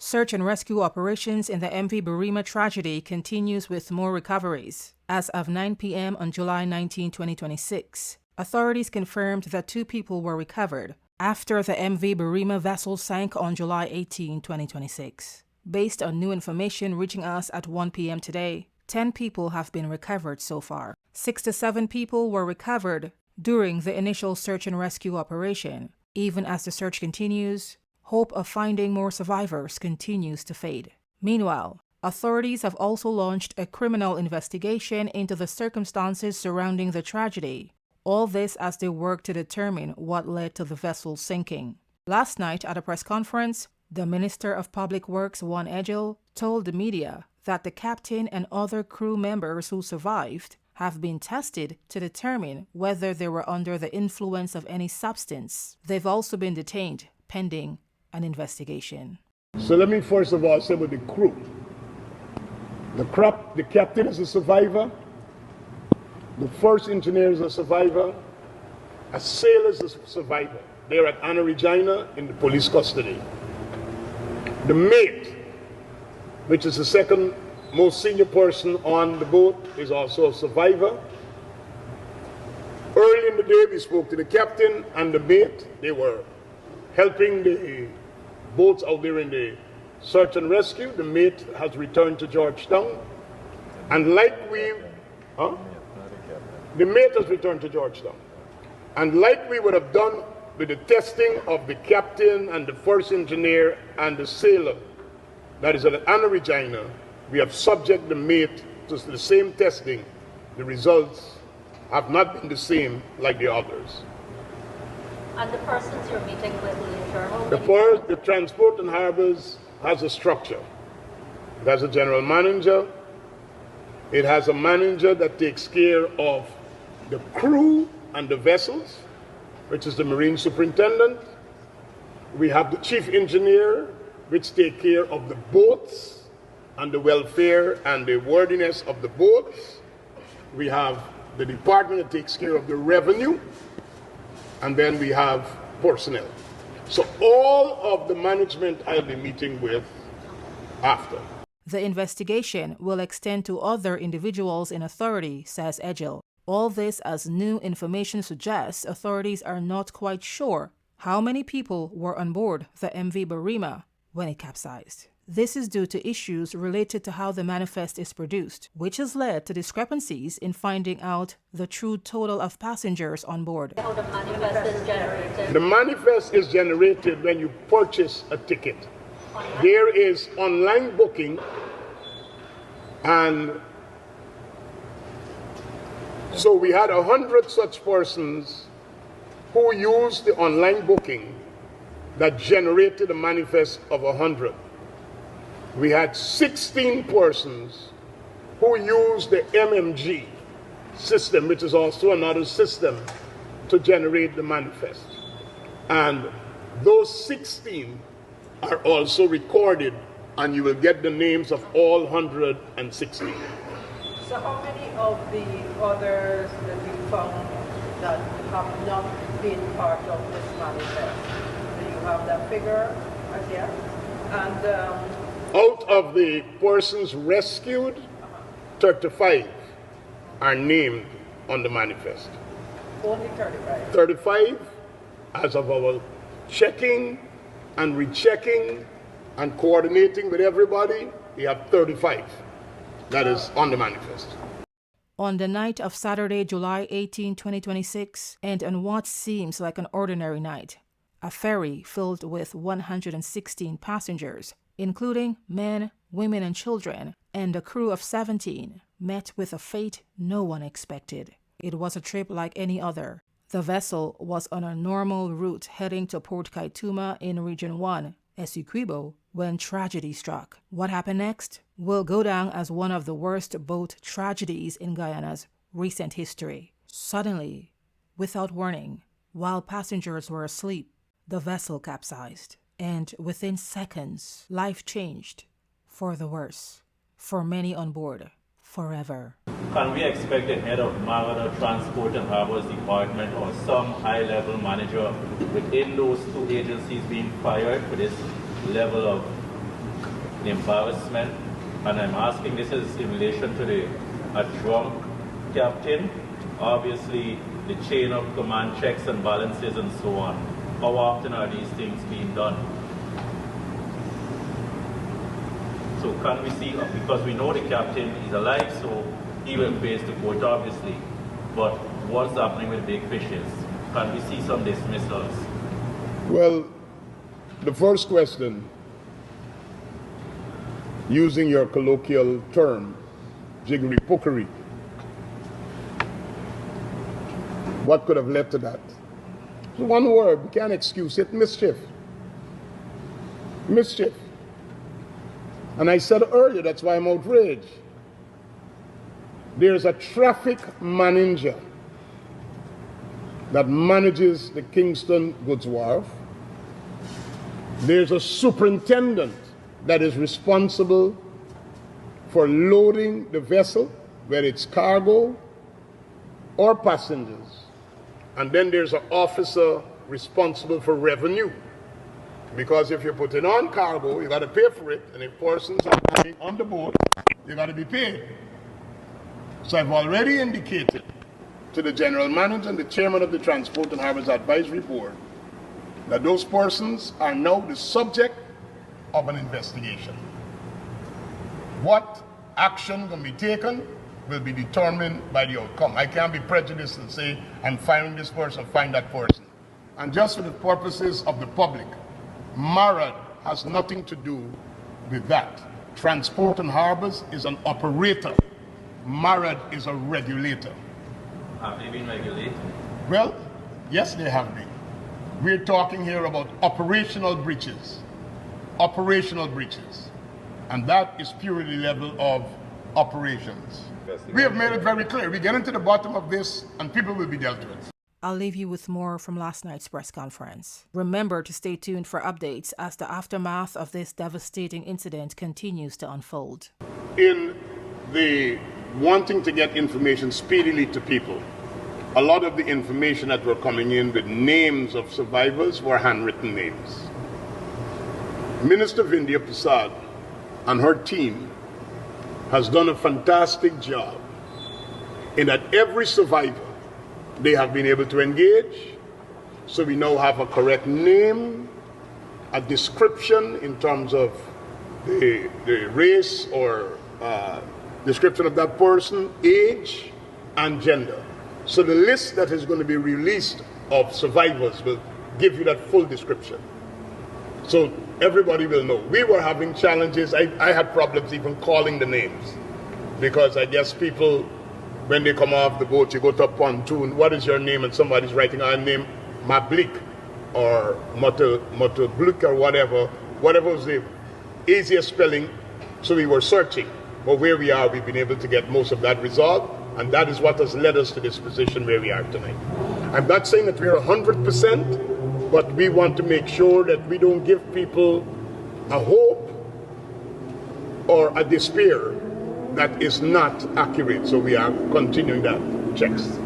Search and rescue operations in the MV Barima tragedy continues with more recoveries. As of 9 p.m. on July 19, 2026, authorities confirmed that 2 people were recovered after the MV Barima vessel sank on July 18, 2026. Based on new information reaching us at 1 p.m. today, 10 people have been recovered so far. 67 people were recovered during the initial search and rescue operation. Even as the search continues, hope of finding more survivors continues to fade. Meanwhile, authorities have also launched a criminal investigation into the circumstances surrounding the tragedy. All this as they work to determine what led to the vessel sinking. Last night at a press conference, the Minister of Public Works, Juan Egil, told the media that the captain and other crew members who survived have been tested to determine whether they were under the influence of any substance. They've also been detained pending an investigation. So let me first of all say with the crew. The captain is a survivor, the first engineer is a survivor, a sailor is a survivor. They're at Anna Regina in the police custody. The mate, which is the second most senior person on the boat, is also a survivor. Early in the day, we spoke to the captain and the mate. They were helping the boats out there in the search and rescue. The mate has returned to Georgetown. And the mate has returned to Georgetown. And like we would have done with the testing of the captain and the first engineer and the sailor that is at Anna Regina, we have subject the mate to the same testing. The results have not been the same like the others. And the persons you're meeting with later? The Transport and Harbors has a structure. It has a general manager. It has a manager that takes care of the crew and the vessels, which is the Marine Superintendent. We have the Chief Engineer, which take care of the boats and the welfare and the worthiness of the boats. We have the department that takes care of the revenue, and then we have personnel. So all of the management I'll be meeting with after. The investigation will extend to other individuals in authority, says Egil. All this as new information suggests authorities are not quite sure how many people were on board the MV Barima when it capsized. This is due to issues related to how the manifest is produced, which has led to discrepancies in finding out the true total of passengers on board. How the manifest is generated? The manifest is generated when you purchase a ticket. There is online booking, and so we had 100 such persons who used the online booking that generated a manifest of 100. We had 16 persons who used the MMG system, which is also another system to generate the manifest. And those 16 are also recorded, and you will get the names of all 116. So how many of the others that you found that have not been part of this manifest? Do you have that figure as yet? And out of the persons rescued, 35 are named on the manifest. Only 35? 35 as of our checking and rechecking and coordinating with everybody, we have 35 that is on the manifest. On the night of Saturday, July 18, 2026, and on what seems like an ordinary night, a ferry filled with 116 passengers, including men, women, and children, and a crew of 17, met with a fate no one expected. It was a trip like any other. The vessel was on a normal route heading to Port Kaituma in Region 1, Essequibo, when tragedy struck. What happened next will go down as one of the worst boat tragedies in Guyana's recent history. Suddenly, without warning, while passengers were asleep, the vessel capsized. And within seconds, life changed for the worse, for many on board, forever. Can we expect the head of Marina Transport and Harbors Department or some high-level manager within those two agencies being fired for this level of the embarrassment, and I'm asking this is in relation to a drunk captain, obviously the chain of command checks and balances and so on. How often are these things being done? So can we see, because we know the captain is alive, so he will face the court obviously, but what's happening with big fishes? Can we see some dismissals? Well, the first question, using your colloquial term, jiggery pokery, what could have led to that? One word, we can't excuse it, mischief. Mischief. And I said earlier, that's why I'm outraged. There's a traffic manager that manages the Kingston Goods Wharf. There's a superintendent that is responsible for loading the vessel, whether it's cargo or passengers. And then there's an officer responsible for revenue. Because if you're putting on cargo, you got to pay for it, and if persons are going on the boat, you got to be paid. So I've already indicated to the general manager and the chairman of the Transport and Harbors Advisory Board that those persons are now the subject of an investigation. What action can be taken will be determined by the outcome. I can't be prejudiced and say, I'm firing this person, find that person. And just for the purposes of the public, MARAD has nothing to do with that. Transport and Harbors is an operator. MARAD is a regulator. Have they been regulated? Well, yes, they have been. We're talking here about operational breaches. Operational breaches. And that is purely level of operations. We have made it very clear. We get into the bottom of this and people will be dealt with. I'll leave you with more from last night's press conference. Remember to stay tuned for updates as the aftermath of this devastating incident continues to unfold. In the wanting to get information speedily to people, a lot of the information that were coming in with names of survivors were handwritten names. Minister Vindhya Prasad and her team has done a fantastic job in that every survivor they have been able to engage. So we now have a correct name, a description in terms of the race or description of that person, age, and gender. So the list that is going to be released of survivors will give you that full description. So everybody will know. We were having challenges. I had problems even calling the names because I guess people, when they come off the boat, you go to a pontoon, what is your name? And somebody's writing our name, Mablik or Motoblik or whatever was the easiest spelling. So we were searching. But where we are, we've been able to get most of that resolved. And that is what has led us to this position where we are tonight. I'm not saying that we're 100%, but we want to make sure that we don't give people a hope or a despair that is not accurate. So we are continuing that checks.